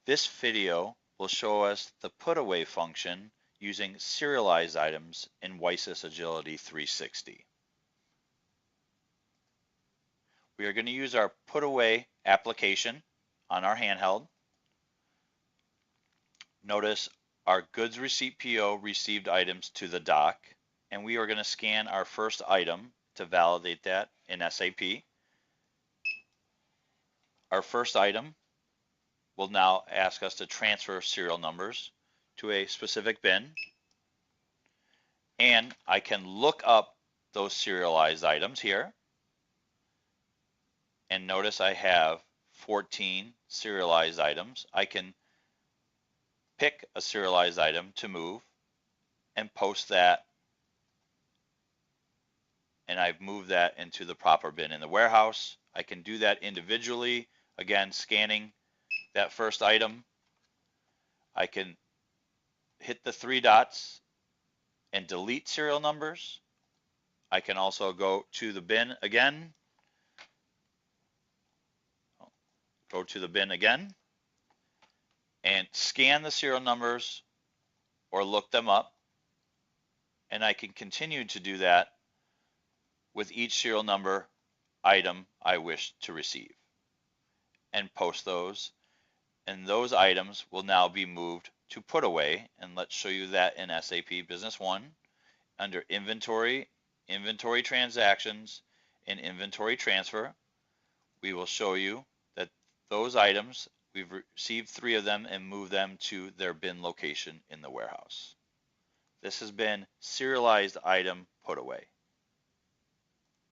This video will show us the put away function using serialized items in WiSys Agility 360. We are going to use our put away application on our handheld. Notice our goods receipt PO received items to the dock, and we are going to scan our first item to validate that in SAP. Our first item will now ask us to transfer serial numbers to a specific bin, and I can look up those serialized items here, and notice I have 14 serialized items. I can pick a serialized item to move and post that, and I've moved that into the proper bin in the warehouse. I can do that individually, again scanning that first item. I can hit the three dots and delete serial numbers. I can also go to the bin again, and scan the serial numbers or look them up, and I can continue to do that with each serial number item I wish to receive and post those, and those items will now be moved to put away. And let's show you that in SAP Business One under inventory, inventory transactions, and inventory transfer. We will show you that those items, we've received 3 of them and moved them to their bin location in the warehouse. This has been serialized item put away.